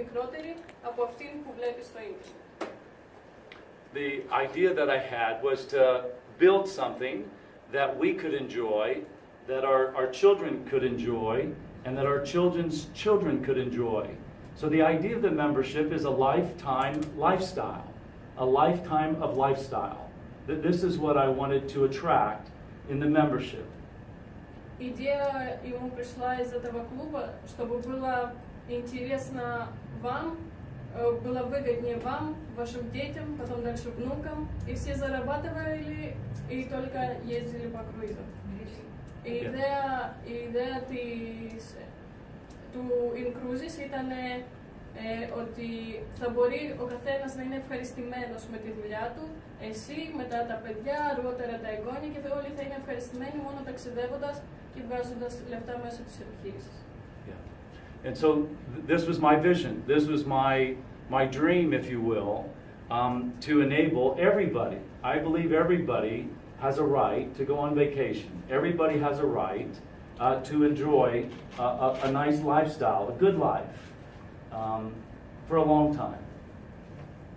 μικρότερη από αυτήν που βλέπεις στο ίντερνετ. The idea that I had was to build something that we could enjoy, that our children could enjoy, and that our children's children could enjoy. So the idea of the membership is a lifetime lifestyle, a lifetime of lifestyle. This is what I wanted to attract in the membership. Идея ему пришла из этого клуба, чтобы было интересно вам, было выгоднее вам, вашим детям, потом дальше внукам, и все зарабатывали и только ездили по круизам. Η ιδέα του inCruises ήταν ότι θα μπορεί ο καθένας να είναι ευχαριστημένος με τη δουλειά του, εσύ, μετά τα παιδιά, αργότερα τα εγγόνια και όλοι θα είναι ευχαριστημένοι μόνο ταξιδεύοντας και βγάζοντας λεφτά μέσω της επιχείρησης. Yeah. And so this was my vision, this was my dream, if you will, to enable everybody. I believe everybody has a right to go on vacation. Everybody has a right to enjoy a nice lifestyle, a good life, for a long time.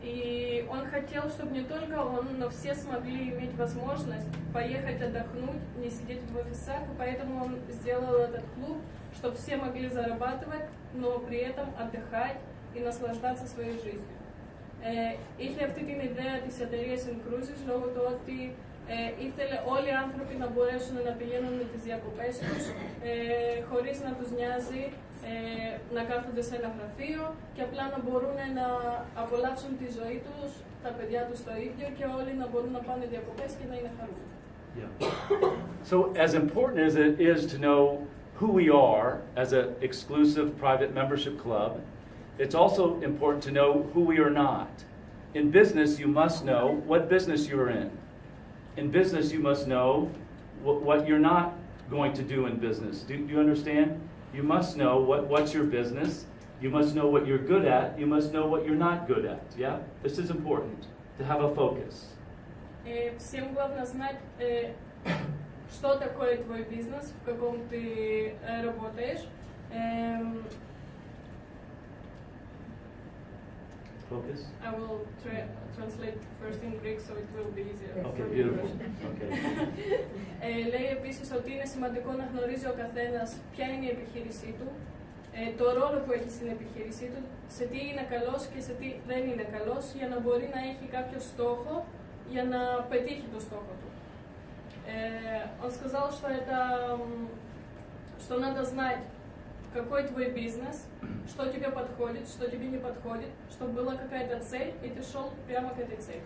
И он хотел, чтобы не только он, но все смогли иметь возможность поехать отдохнуть, не сидеть в офисах, и поэтому он сделал этот клуб, чтобы все могли зарабатывать, но при этом отдыхать и наслаждаться своей жизнью. Είχε αυτή την ιδέα της εταιρείας inCruises λόγω του ότι ήθελε όλοι οι άνθρωποι να μπορέσουν να πηγαίνουν με τις διακοπές τους χωρίς να τους νοιάζει να κάθονται σε ένα γραφείο και απλά να μπορούν να απολαύσουν τη ζωή τους, τα παιδιά τους το ίδιο και όλοι να μπορούν να πάνε διακοπές και να είναι χαρούμενοι. Yeah. So as important as it is to know who we are as an exclusive private membership club, it's also important to know who we are not. In business, you must know what business you're in. In business, you must know what you're not going to do in business. Do you understand? You must know what's your business. You must know what you're good at. You must know what you're not good at. Yeah? This is important, to have a focus. Всем главное знать, что такое твой бизнес, в каком ты работаешь. Focus? I will translate first in Greek so it will be easier. Okay, beautiful. Okay. Λέει επίσης ότι είναι σημαντικό να γνωρίζει ο καθένας ποια είναι η επιχείρησή του, το ρόλο που έχει στην επιχείρησή του, σε τι είναι καλός και σε τι δεν είναι καλός, για να μπορεί να έχει κάποιο стохо για να петύχει το стохо του. Он сказал, что надо знать, какой твой бизнес, что тебе подходит, что тебе не подходит, чтобы была какая-то цель, и ты шел прямо к этой цели.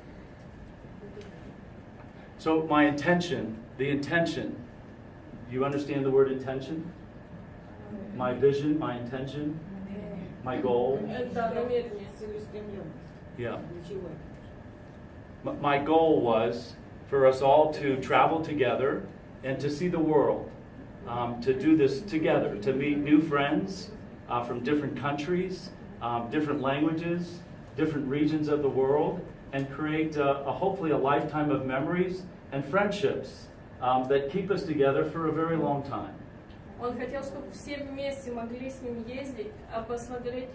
So my intention, the intention, you understand the word intention? My vision, my intention, my goal? Yeah. My goal was for us all to travel together and to see the world. To do this together, to meet new friends from different countries, different languages, different regions of the world, and create hopefully a lifetime of memories and friendships that keep us together for a very long time. Он хотел, чтобы все вместе могли с ним ездить, посмотреть,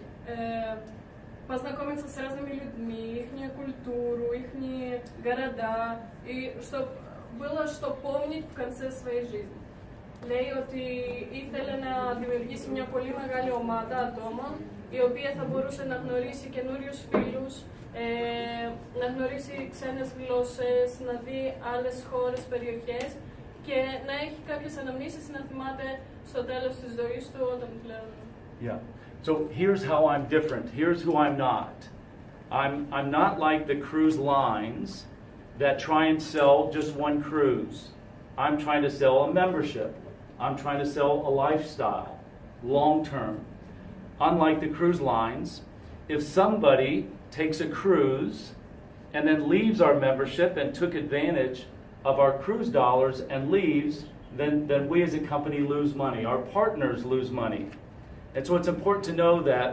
познакомиться с разными людьми, их культуру, их города, и чтобы было что помнить в конце своей жизни. Λέει ότι ήθελε να δημιουργήσει μια πολύ μεγάλη ομάδα ατόμων η οποία θα μπορούσε να γνωρίσει καινούριους φίλους, να γνωρίσει ξένες γλώσσες, να δει άλλες χώρες, περιοχές και να έχει κάποιες αναμνήσεις να θυμάται στο τέλος της ζωής του όταν πλέον. Yeah. So here's how I'm different. Here's who I'm not. I'm not like the cruise lines that try and sell just one cruise. I'm trying to sell a membership. I'm trying to sell a lifestyle, long term. Unlike the cruise lines, if somebody takes a cruise and then leaves our membership and took advantage of our cruise dollars and leaves, then we as a company lose money. Our partners lose money. And so it's important to know that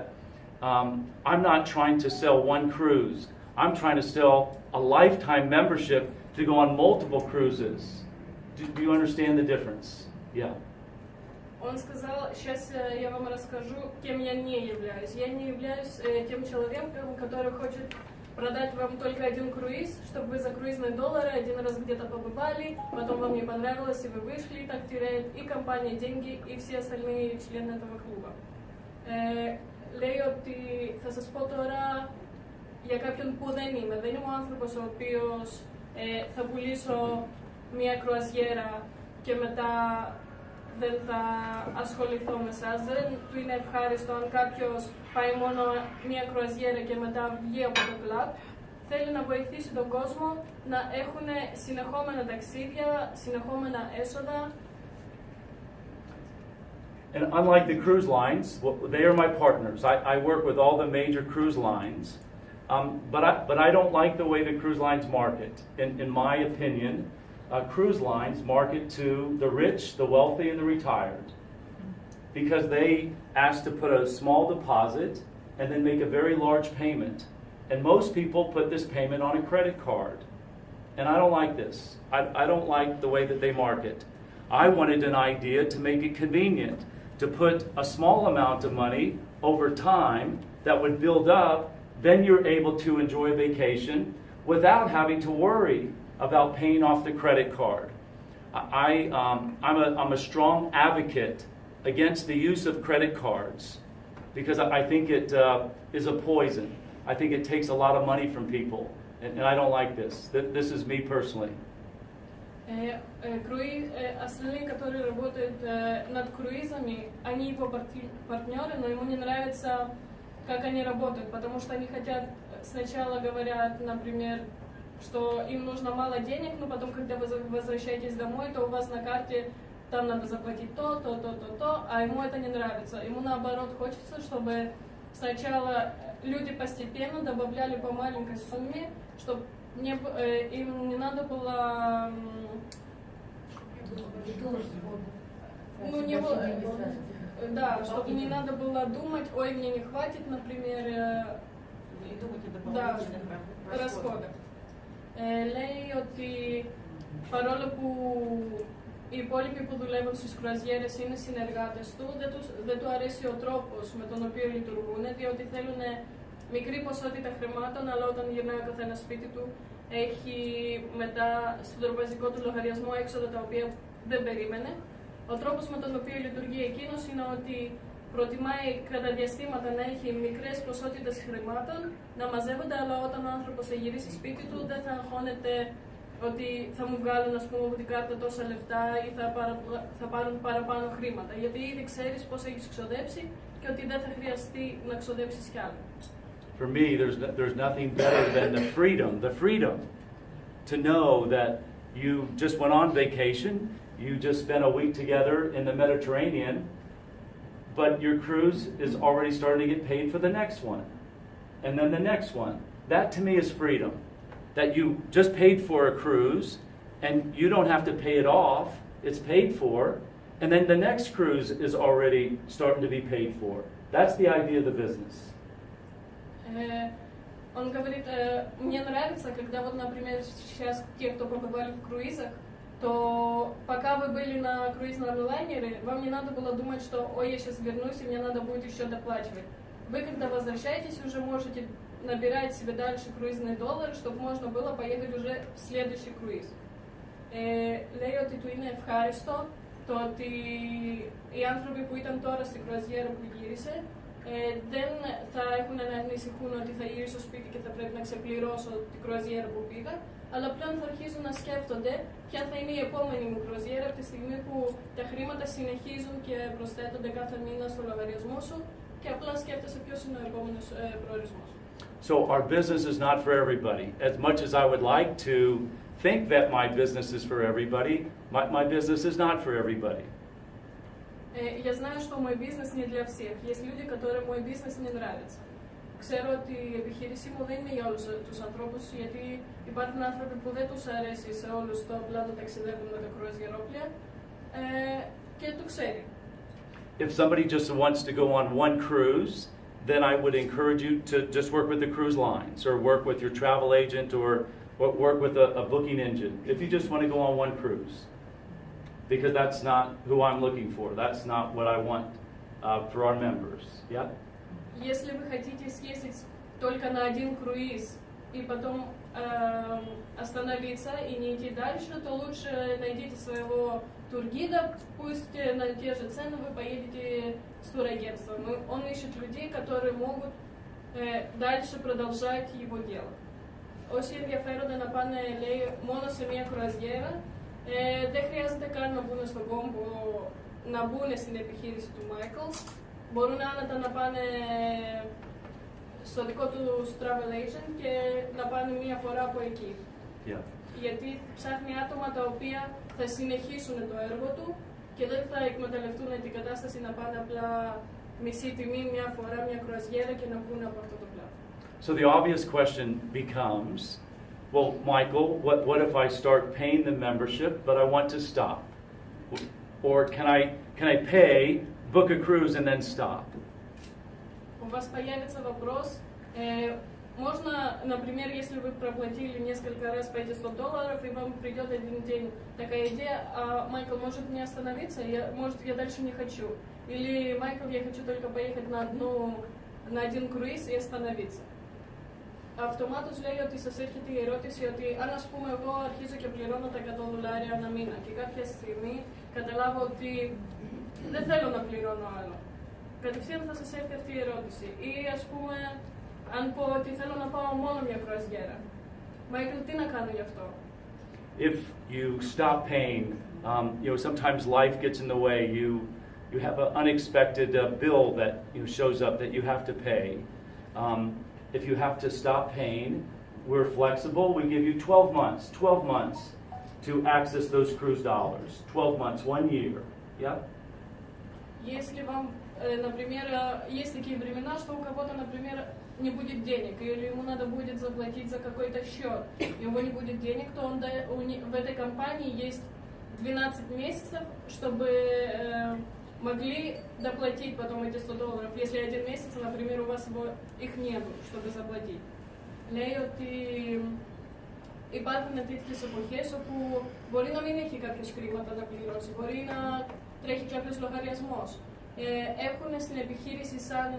I'm not trying to sell one cruise. I'm trying to sell a lifetime membership to go on multiple cruises. Do you understand the difference? Yeah. Он сказал, сейчас я вам расскажу, кем я не являюсь. Я не являюсь тем человеком, который хочет продать вам только один круиз, чтобы вы за круизные доллары один раз где-то побывали, потом вам не понравилось, и вы вышли, так теряет и компания деньги, и все остальные члены этого κλуба. Λέει ότι θα σας πω τώρα για κάποιον που δεν είμαι. Δεν είμαι ο άνθρωπος ο οποίος θα πουλήσω μια κρουαζιέρα και μετά δεν θα ασχοληθώ με εσάς. Δεν του είναι ευχάριστο αν κάποιος πάει μόνο μια κρουαζιέρα και μετά βγει από το κλαμπ. Θέλει να βοηθήσει τον κόσμο να έχουν συνεχόμενα ταξίδια, συνεχόμενα έσοδα. And unlike the cruise lines, they are my partners. I work with all the major cruise lines, but I don't like the way the cruise lines market. In my opinion, cruise lines market to the rich, the wealthy, and the retired, because they ask to put a small deposit and then make a very large payment. And most people put this payment on a credit card. And I don't like this. I don't like the way that they market. I wanted an idea to make it convenient, to put a small amount of money over time that would build up, then you're able to enjoy vacation without having to worry about paying off the credit card. I'm a strong advocate against the use of credit cards because I think it is a poison. I think it takes a lot of money from people, and I don't like this. This is me personally. Остальные, которые работают над круизами, они его партнеры, но ему не нравится, как они работают, потому что они хотят, сначала говорят, например, что им нужно мало денег, но потом, когда вы возвращаетесь домой, то у вас на карте там надо заплатить то, а ему это не нравится. Ему наоборот хочется, чтобы сначала люди постепенно добавляли по маленькой сумме, чтобы им не надо было... Да, чтобы не надо было думать, ой, мне не хватит, например, да, расходов. Λέει ότι παρόλο που οι υπόλοιποι που δουλεύουν στις κρουαζιέρες είναι συνεργάτες του, δεν του αρέσει ο τρόπος με τον οποίο λειτουργούν, διότι θέλουν μικρή ποσότητα χρημάτων, αλλά όταν γυρνάει ο καθένας σπίτι του, έχει μετά στον τραπεζικό του λογαριασμό έξοδα τα οποία δεν περίμενε. Ο τρόπος με τον οποίο λειτουργεί εκείνος είναι ότι προτιμάει κατά διαστήματα να έχει μικρές ποσότητες χρημάτων, να μαζεύονται, αλλά όταν ο άνθρωπος θα γυρίσει σπίτι του δεν θα αγχώνεται ότι θα μου βγάλουν, ας πούμε, από την κάρτα τόσα λεφτά ή θα πάρουν παραπάνω χρήματα. Γιατί ήδη ξέρεις πώς έχεις ξοδέψει και ότι δεν θα χρειαστεί να ξοδέψεις κι άλλο. For me, there's nothing better than the freedom to know that you just went on vacation, you just spent a week together in the Mediterranean, but your cruise is already starting to get paid for the next one, and then the next one. That to me is freedom. That you just paid for a cruise, and you don't have to pay it off, it's paid for, and then the next cruise is already starting to be paid for. That's the idea of the business. Он говорит, мне нравится, когда вот, например, сейчас те, кто побывали в круизах, то пока вы были на круизном лайнере, вам не надо было думать, что ой, я сейчас вернусь, и мне надо будет еще доплачивать. Вы, когда возвращаетесь, уже можете набирать себе дальше круизные доллары, чтобы можно было поехать уже в следующий круиз. Λέει ότι του είναι ευχάριστο το ότι οι άνθρωποι που ήταν τώρα στην κρουαζιέρα που γύρισε δεν θα έχουν να ανησυχούν ότι θα γυρίσω σπίτι και θα πρέπει να ξεπληρώσω την κρουαζιέρα που πήγα, αλλά πλέον θα αρχίζουν να σκέφτονται ποια θα είναι η επόμενη μου κρουαζιέρα από τη στιγμή που τα χρήματα συνεχίζουν και προσθέτονται κάθε μήνα στο λογαριασμό σου και απλά σκέφτεσαι ποιος είναι ο επόμενος προορισμός. So our business is not for everybody. As much as I would like to think that my business is for everybody, my business is not for everybody. Я знаю, что мой бизнес не для всех. Есть люди, которым мой бизнес не нравится. Ξέρω ότι η επιχείρησή μου δεν είναι για όλους τους ανθρώπους, γιατί υπάρχουν άνθρωποι που δεν τους αρέσει σε όλους το απλά το ταξιδεύουν με τα κρουαζιερόπλια και το ξέρει. If somebody just wants to go on one cruise, then I would encourage you to just work with the cruise lines or work with your travel agent or work with a booking engine if you just want to go on one cruise. because that's not who I'm looking for. That's not what I want for our members. Yeah? Если вы хотите съездить только на один круиз и потом остановиться и не идти дальше, то лучше найдите своего тургида, пусть на те же цены вы поедете с турагентством. Он ищет людей, которые могут дальше продолжать его дело. Όσοι ενδιαφέρονται να πάνε, λέει, μόνο σε μια κρουαζιέρα, δεν χρειάζεται καν να μπουν στον κόμπο, να μπουν στην επιχείρηση του Michael. Μπορούν άνετα να πάνε στο δικό του travel agent και να πάνε μία φορά από εκεί. Yeah. Γιατί ψάχνει άτομα τα οποία θα συνεχίσουν το έργο του και δεν θα εκμεταλλευτούν την κατάσταση να πάνε απλά μισή τιμή μία φορά, μία κρουαζιέρα και να βγουν από αυτό το πλάτο. So the obvious question becomes, well, Michael, what if I start paying the membership, but I want to stop? Or can I pay, book a cruise, and then stop? У вас появится вопрос, можно, например, если вы проплатили несколько раз по эти $100, и вам придет один день такая идея, а Майкл, может мне остановиться, может я дальше не хочу, или Майкл, я хочу только поехать на один круиз и остановиться. Αυτομάτως λέει ότι σας έρχεται η ερώτηση ότι αν ας πούμε εγώ αρχίζω και πληρώνω τα $100 ένα μήνα και κάποια στιγμή καταλάβω ότι δεν θέλω να πληρώνω άλλο. Κατευθείαν θα σας έρθει αυτή η ερώτηση. Ή ας πούμε αν πω ότι θέλω να πάω μόνο μια κρουαζιέρα. Μάικλ, τι να κάνω γι' αυτό? If you stop paying, sometimes life gets in the way. You have an unexpected bill that shows up that you have to pay. If you have to stop paying, we're flexible. We give you 12 months to access those cruise dollars. 12 months, 1 year. Yeah? Если вам, например, есть такие времена, что у кого-то, например, не будет денег, или ему надо будет заплатить за какой-то счет, и у него не будет денег, то в этой компании есть 12 месяцев, чтобы могли доплатить потом эти $100, если один месяц, например, у вас их нету, чтобы заплатить. Λέει ότι υπάρχουν τέτοιες εποχές όπου μπορεί να μην έχει κάποιος χρήματα να πληρώσει, μπορεί να τρέχει κάποιος λογαριασμός. Έχουν στην επιχείρηση σαν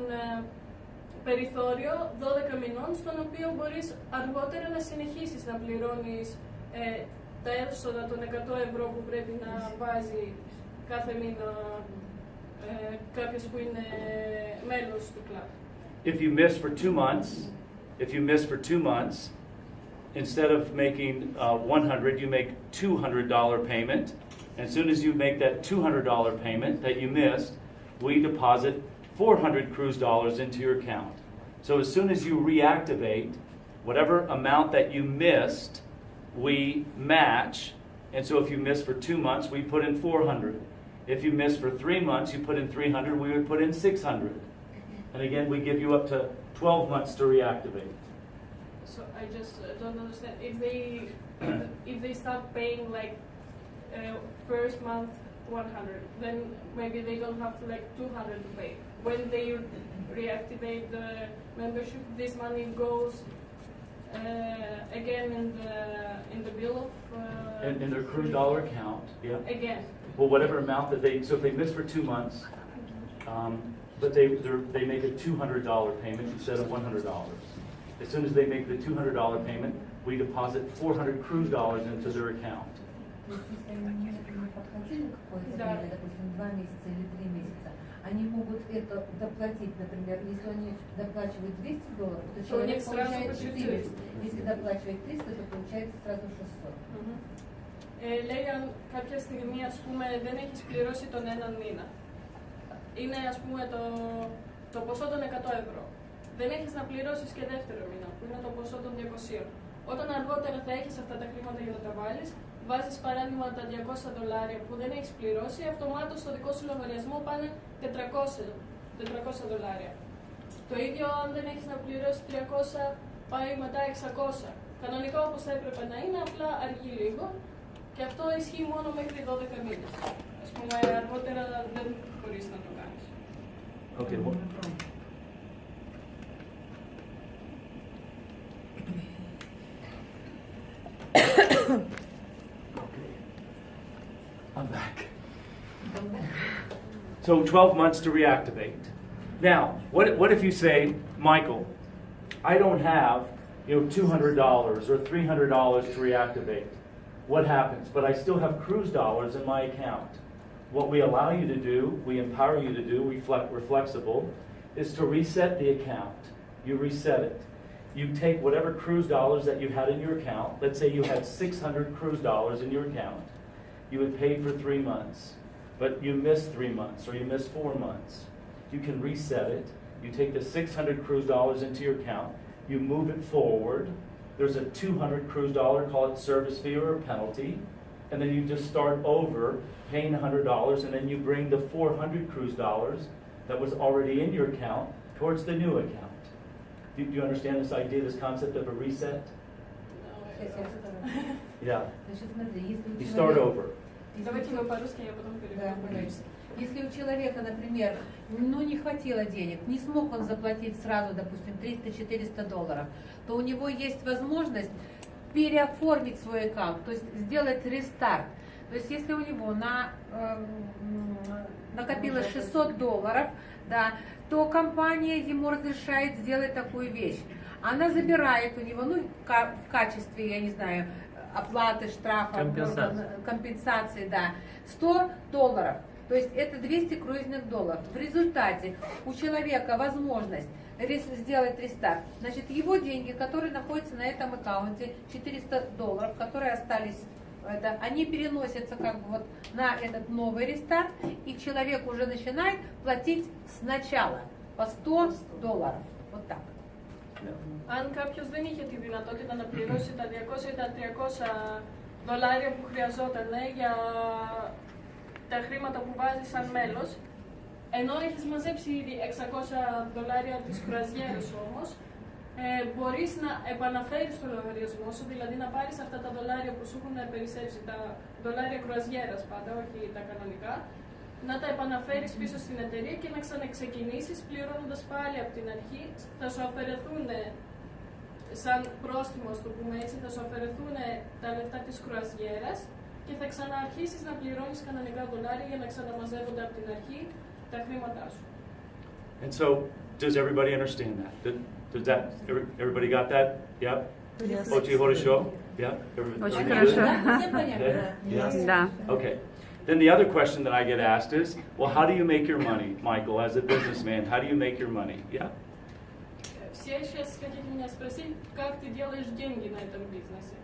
περιθώριο 12 μηνών, στον οποίο μπορείς αργότερα να συνεχίσεις να πληρώνεις τα έσοδα των €100 που πρέπει να βάζει κάθε μήνα κάποιος που είναι μέλος του κλαμπ. If you miss for 2 months, instead of making $100, you make $200 payment. And as soon as you make that $200 payment that you missed, we deposit $400 cruise dollars into your account. So as soon as you reactivate, whatever amount that you missed, we match. And so if you miss for 2 months, we put in $400. If you miss for 3 months, you put in $300, we would put in $600. And again, we give you up to 12 months to reactivate. So I just don't understand. If they start paying like first month 100, then maybe they don't have like 200 to pay. When they reactivate the membership, this money goes again in the bill of in their cruise dollar account. Yeah. Again. Well, whatever amount that so if they miss for 2 months, but they make a $200 payment instead of $100. As soon as they make the $200 payment, we deposit $400 cruise dollars into their account. Допустим, 2 месяца или 3 месяца, они могут это доплатить, например, если они доплачивают $200, то человек получает 400. Если доплачивает 300, то получается сразу 600. Λέει αν κάποια στιγμή ας πούμε δεν έχεις πληρώσει τον έναν μήνα. Είναι ας πούμε το ποσό των €100. Δεν έχεις να πληρώσεις και δεύτερο μήνα, που είναι το ποσό των $200. Όταν αργότερα θα έχεις αυτά τα χρήματα για να τα βάλεις, βάζεις παράδειγμα τα $200 που δεν έχεις πληρώσει, αυτομάτως στο δικό σου λογαριασμό πάνε $400. Το ίδιο αν δεν έχεις να πληρώσει 300, πάει μετά 600. Κανονικά όπως θα έπρεπε να είναι, απλά αργεί λίγο. Και αυτό ισχύει μόνο μέχρι 12 μήνες. Ας πούμε, αργότερα δεν μπορείς να το κάνεις. Okay. I'm back. So 12 months to reactivate. Now, what if you say, Michael, I don't have $200 or $300 to reactivate. What happens? But I still have cruise dollars in my account. What we allow you to do, we empower you to do, we're flexible, is to reset the account. You reset it. You take whatever cruise dollars that you had in your account. Let's say you had 600 cruise dollars in your account. You had paid for 3 months, but you missed 3 months or you missed 4 months. You can reset it. You take the 600 cruise dollars into your account. You move it forward. There's a 200 cruise dollar, call it service fee or a penalty, and then you just start over paying $100, and then you bring the 400 cruise dollars that was already in your account towards the new account. Do you understand this idea, this concept of a reset? Yeah. You start over. Если у человека, например, не хватило денег, не смог он заплатить сразу, допустим, $300-400, то у него есть возможность переоформить свой аккаунт, то есть сделать рестарт. То есть если у него накопилось $600, да, то компания ему разрешает сделать такую вещь. Она забирает у него, в качестве, я не знаю, оплаты, штрафа, компенсации, да, $100. То есть это 200 круизных долларов. В результате у человека возможность сделать рестарт. Значит, его деньги, которые находятся на этом аккаунте, $400, которые остались, они переносятся как бы вот на этот новый рестарт, и человек уже начинает платить сначала по $100. Вот так. Αν κάποιος δεν είχε τη δυνατότητα να πληρώσει τα 200 ή τα 300 δολάρια που χρειαζόταν για τα χρήματα που βάζει σαν μέλος, ενώ έχεις μαζέψει ήδη $600 της κρουαζιέρας όμως, μπορείς να επαναφέρεις το λογαριασμό σου, δηλαδή να πάρεις αυτά τα δολάρια που σου έχουν περισσέψει, τα δολάρια κρουαζιέρας πάντα, όχι τα κανονικά, να τα επαναφέρεις πίσω στην εταιρεία και να ξαναξεκινήσεις πληρώνοντας πάλι από την αρχή. Θα σου αφαιρεθούν, σαν πρόστιμο, το πούμε έτσι, θα σου αφαιρεθούν τα λεφτά της κρουαζιέρας και θα ξαναρχίσεις να πληρώνεις κανονικά δολάρια για να ξαναμαζεύονται από την αρχή τα χρήματά σου. And so, does everybody understand that? Does that everybody got that? Yep. Очень хорошо. Yeah. Очень хорошо. Да. Okay. Then the other question that I get asked is, well, how do you make your money, Michael, as a businessman? How do you make your money? Yeah. Все сейчас хотите меня спросить, как ты делаешь деньги на этом бизнесе.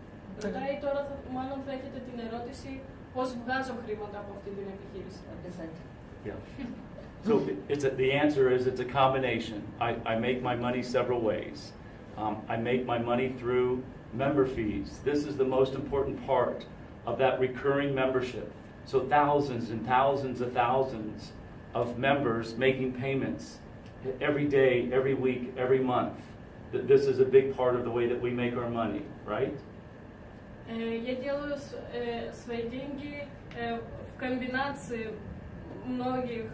Ρωτάει τώρα, μάλλον θα έχετε την ερώτηση, πώς βγάζω χρήματα από αυτή την επιχείρηση. Yeah. So the answer is it's a combination. I make my money several ways. I make my money through member fees. This is the most important part of that recurring membership. So thousands and thousands of thousands of members making payments every day, every week, every month. This is a big part of the way that we make our money, right? Я делаю свои деньги в комбинации многих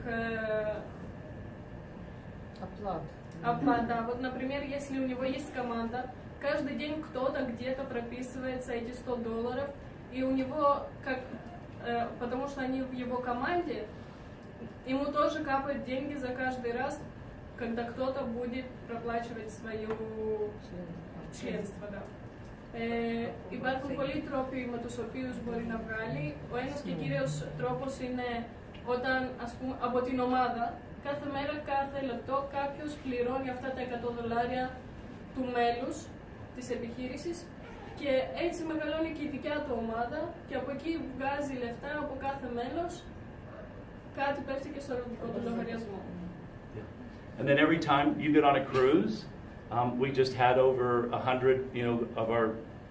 оплат. Да. Вот, например, если у него есть команда, каждый день кто-то где-то прописывается эти $100, и у него, потому что они в его команде, ему тоже капают деньги за каждый раз, когда кто-то будет проплачивать свое членство. Да. Υπάρχουν πολλοί τρόποι με τους οποίους μπορεί να βγάλει. Ο ένας και κύριος τρόπος είναι όταν, ας πούμε, από την ομάδα, κάθε μέρα, κάθε λεπτό, κάποιος πληρώνει αυτά τα $100 του μέλους της επιχείρησης και έτσι μεγαλώνει και η δικιά του ομάδα και από εκεί βγάζει λεφτά από κάθε μέλος, κάτι πέφτει και στο δικό του λογαριασμό. And then every time you get on a cruise, we just had over 100, of our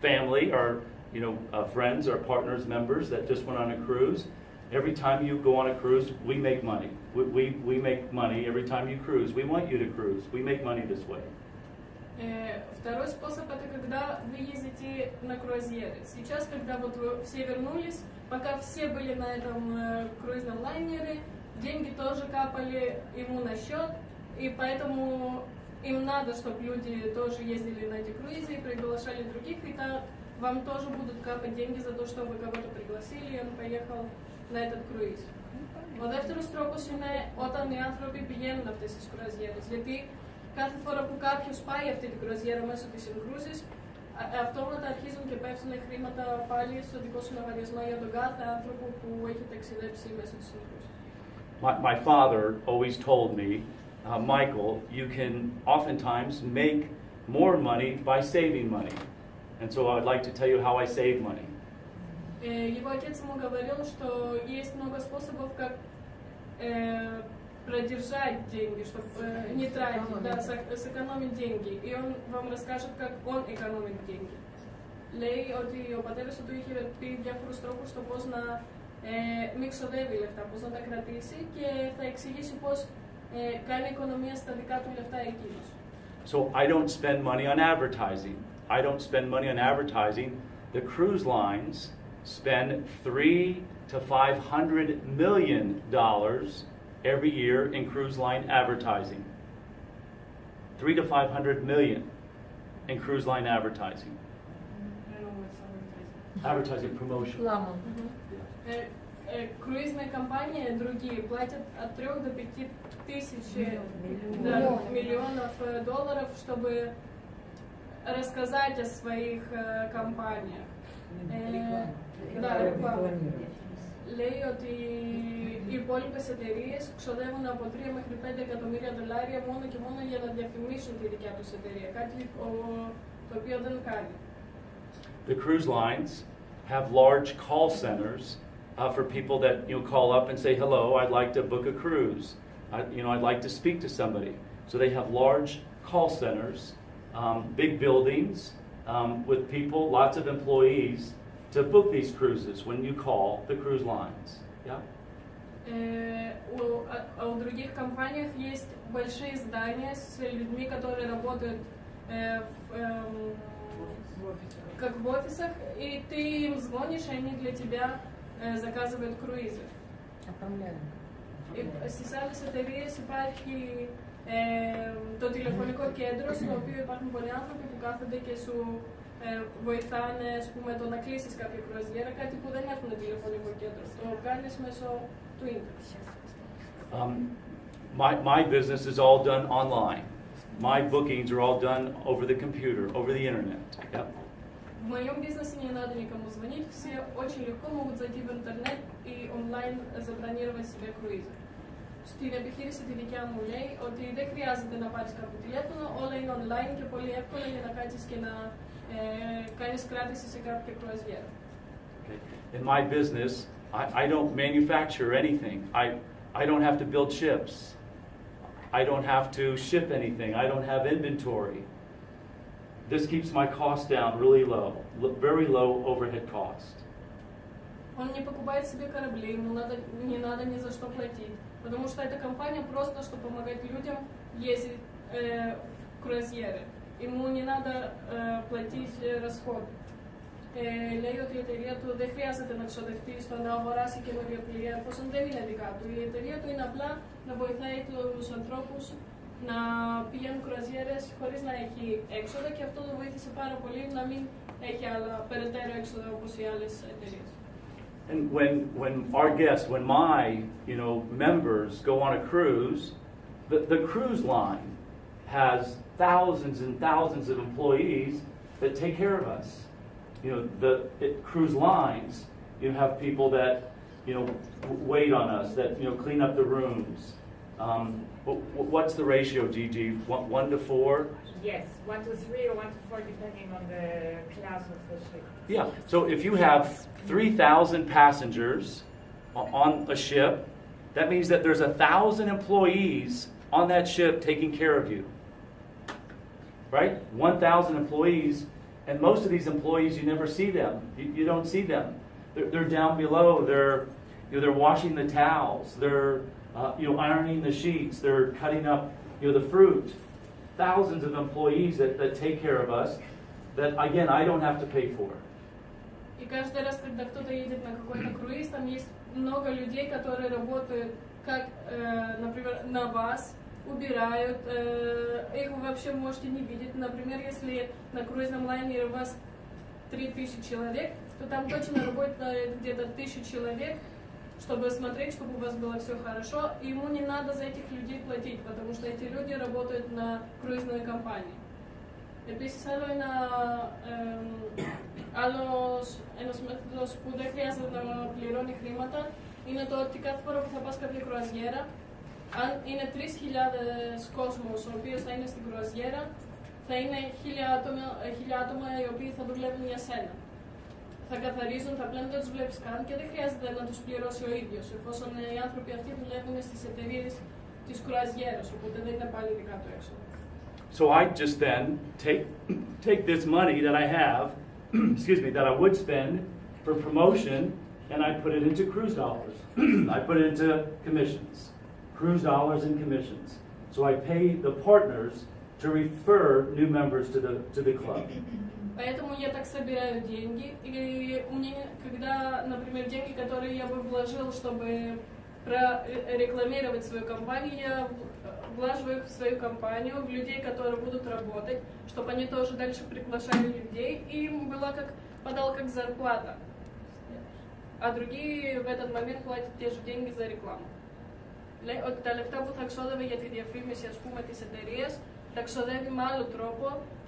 family, our, friends, our partners, members that just went on a cruise. Every time you go on a cruise, we make money. We make money every time you cruise. We want you to cruise. We make money this way. Второй способ — это когда вы ездите на круазьеры. Сейчас, когда вот вы все вернулись, пока все были на этом круизном лайнере, деньги тоже капали ему на счет, и поэтому им надо, чтобы люди тоже ездили на эти круизы и приглашали других, и так вам тоже будут капать деньги за то, что вы кого-то пригласили, и он поехал на этот круиз. Ο δεύτερος τρόπος είναι όταν οι άνθρωποι πηγαίνουν αυτές τις κρουαζιέρες. Γιατί κάθε φορά που κάποιος πάει αυτή την κρουαζιέρα μέσω της inCruises, αυτόματα αρχίζουν και πέφτουν χρήματα πάλι στο δικό σου λογαριασμό για τον κάθε άνθρωπο που έχει ταξιδέψει μέσω της inCruises. My father always told me, Michael, you can oftentimes make more money by saving money. And so I would like to tell you how I save money. Его отец ему говорил, что есть много способов, как продержать деньги, чтобы не тратить, да, сэкономить деньги. И он вам расскажет, как он экономит деньги. Λέει ότι ο πατέρας του είχε πει διάφορους τρόπους στο πώς να μην ξοδεύει λεφτά, πώς να τα κρατήσει και θα εξηγήσει πώς κάνει οικονομία στα δικά του λεφτά εκείνος. So I don't spend money on advertising. I don't spend money on advertising. The cruise lines spend $300 to $500 million every year in cruise line advertising. 300 to 500 million in cruise line advertising. Advertising promotion. Круизные компании другие платят от 3 до 5 тысяч миллионов долларов, чтобы рассказать о своих компаниях. Да, реклама. Λέει ότι οι υπόλοιπες εταιρείες ξοδεύουν από 3 μέχρι 5 εκατομμύρια δολάρια μόνο και μόνο για να διαφημίσουν τη δικιά τους εταιρεία, κάτι το οποίο δεν κάνει. The cruise lines have large call centers for people that call up and say, hello, I'd like to book a cruise. I'd like to speak to somebody. So they have large call centers, big buildings with people, lots of employees to book these cruises when you call the cruise lines. Yeah? У других компаниях есть большие здания с людьми, которые работают как в офисах, и ты им звонишь, и они для тебя заказывают κruίζες. Στις άλλες εταιρείες υπάρχει το τηλεφωνικό κέντρο, στο οποίο υπάρχουν πολλοί άνθρωποι που κάθονται και σου βοηθάνε, ας πούμε, το να κλείσεις κάποια κρουαζιέρα, κάτι που δεν έχουν τηλεφωνικό κέντρο. Το κάνεις μέσω του ίντερνετ. My business is all done online. My bookings are all done over the computer, over the internet. Yep. В моем бизнесе не надо никому звонить, все очень легко могут зайти в интернет и онлайн забронировать себе круизы. Στην επιχείρηση τη δικιά μου λέει ότι δεν χρειάζεται να πάρεις κάποιο τηλέφωνο, όλα είναι online και πολύ εύκολα για να κάτσεις και να κάνεις κράτηση σε κάποια κρουαζιέρα. In my business, I don't manufacture anything. I don't have to build ships. I don't have to ship anything. I don't have inventory. This keeps my cost down really low, very low overhead cost. Он не покупает себе корабли, ему не надо ни за что платить, потому что эта компания просто, чтобы помогать людям ездить в круазьеры. Ему не надо платить расходы. Λέει ότι η εταιρεία του δεν χρειάζεται να ξοδευτεί στο να αγοράσει καινούργια πλοία, εφόσον δεν είναι δικά του. Η εταιρεία του είναι απλά να βοηθάει τους ανθρώπους να πηγαίνουν κρουαζιέρες χωρίς να έχει έξοδα και αυτό το βοήθησε πάρα πολύ να μην έχει άλλα περαιτέρω έξοδα όπως οι άλλες εταιρείες. And when our guests, when my members go on a cruise, the cruise line has thousands and thousands of employees that take care of us. Cruise lines, have people that wait on us, that clean up the rooms. What's the ratio, Gigi? 1 to 4? Yes, 1 to 3 or 1 to 4, depending on the class of the ship. Yeah. So if you have 3,000 passengers on a ship, that means that there's 1,000 employees on that ship taking care of you. Right? 1,000 employees, and most of these employees, you never see them. You don't see them. They're down below. They're washing the towels. They're ironing the sheets. They're cutting up the fruit. Thousands of employees that take care of us that, again, I don't have to pay for. И каждый раз, когда кто-то едет на какой-то круиз, там есть много людей, которые работают, как, например, на вас, убирают, их вы вообще можете не видеть. Например, если на круизном лайнере у вас 3000 человек, то там точно работает где-то 1000 человек, чтобы смотреть, чтобы у вас было все хорошо. И ему не надо за этих людей платить, потому что эти люди работают на круизной компании. Επίσης, ένας μέθοδος που δεν χρειάζεται να πληρώνει χρήματα είναι το ότι κάθε φορά που θα πας κάποια κρουαζιέρα, αν είναι 3.000 κόσμος ο οποίος θα είναι στην κρουαζιέρα, θα είναι 1.000 άτομα οι οποίοι θα δουλεύουν για σένα. Θα καθαρίζουν, θα πλένουν, δεν τους βλέπεις καν και δεν χρειάζεται να τους πληρώσει ο ίδιος, εφόσον οι άνθρωποι αυτοί δουλεύουν στις εταιρείες της κρουαζιέρας, οπότε δεν είναι πάλι δικά του έξοδα. So I just then take this money that I have, excuse me, that I would spend for promotion, and I put it into cruise dollars. I put it into commissions, cruise dollars and commissions. So I pay the partners to refer new members to the club. Поэтому я так собираю деньги, и мне, когда, например, деньги, которые я бы вложил, чтобы прорекламировать свою компанию, я влаживаю их в свою компанию, в людей, которые будут работать, чтобы они тоже дальше приглашали людей, и им была подал как зарплата. А другие в этот момент платят те же деньги за рекламу. Λέει ότι τα λεφτά που θα ξόδευε για τη διαφήμιση, ας πούμε, της εταιρείας, τα ξοδεύει με άλλο τρόπο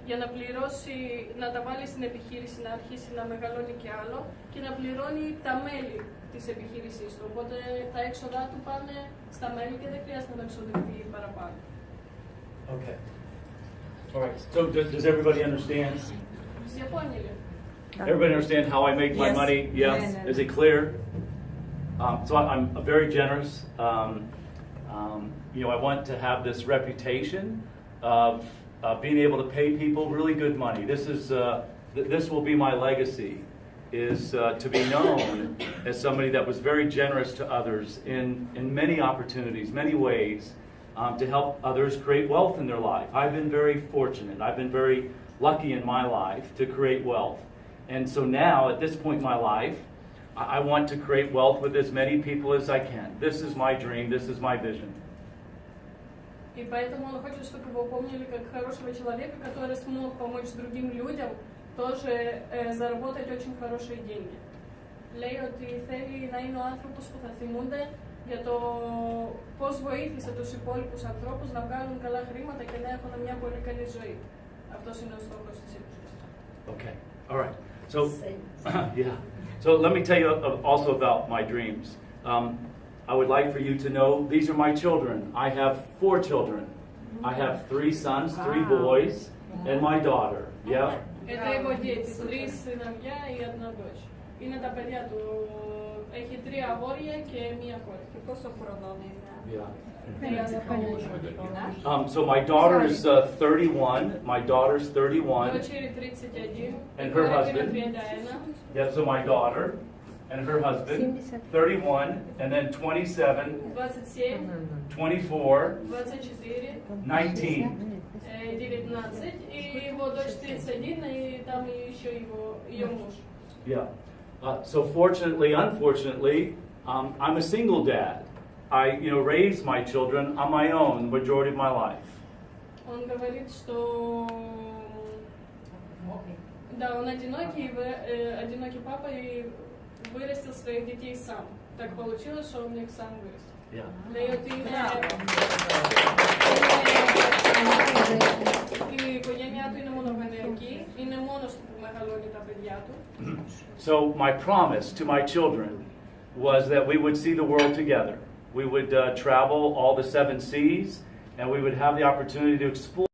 για να πληρώσει, να τα βάλει στην επιχείρηση, να αρχίσει να μεγαλώνει και άλλο και να πληρώνει τα μέλη της επιχείρησής του. Οπότε τα έξοδά του πάνε στα μέλη και δεν χρειάζεται να εξοδευτεί παραπάνω. Okay. All right. So does everybody understand? Everybody understand how I make my money? Yes. Is it clear? So I'm very generous. You know, I want to have this reputation of being able to pay people really good money. This will be my legacy, is to be known as somebody that was very generous to others in many opportunities, many ways, to help others create wealth in their life. I've been very fortunate. I've been very lucky in my life to create wealth. And so now, at this point in my life, I want to create wealth with as many people as I can. This is my dream. This is my vision. И поэтому он хочет, чтобы его помнили как хорошего человека, который смог помочь другим людям тоже заработать очень хорошие деньги. Λέει ότι θέλει να είναι ο άνθρωπος που θα θυμούνται για το πώς βοήθησε τους υπόλοιπους ανθρώπους να βγάλουν καλά χρήματα και να έχουν μια πολύ καλή ζωή. Αυτός είναι ο στόχος της επιστήμης. Okay, all right. So, yeah. So let me tell you also about my dreams. I would like for you to know these are my children. I have 4 children. I have 3 sons, 3 boys, and my daughter. Yeah. Это его дети, 3 сыновья и 1 дочь. Είναι τα παιδιά του. Έχει 3 αγόρια και 1 κόρη. Και πόσο χρονών είναι? Yeah. So my daughter is 31. My daughter's 31. And her husband. Yeah, so my daughter and her husband, 31, and then 27, 24, 19. 19, и его дочь 31, и там еще ее муж. Yeah. So fortunately, unfortunately, I'm a single dad. I, raised my children on my own the majority of my life. Он говорит, что да, он одинокий папа и вырастил своих детей сам. Так получилось, что он их сам вырастил. Λέει ότι η οικογένειά του είναι μονογονεϊκή, είναι μόνος του που μεγαλώνει τα παιδιά του. So my promise to my children was that we would see the world together. We would travel all the 7 seas, and we would have the opportunity to explore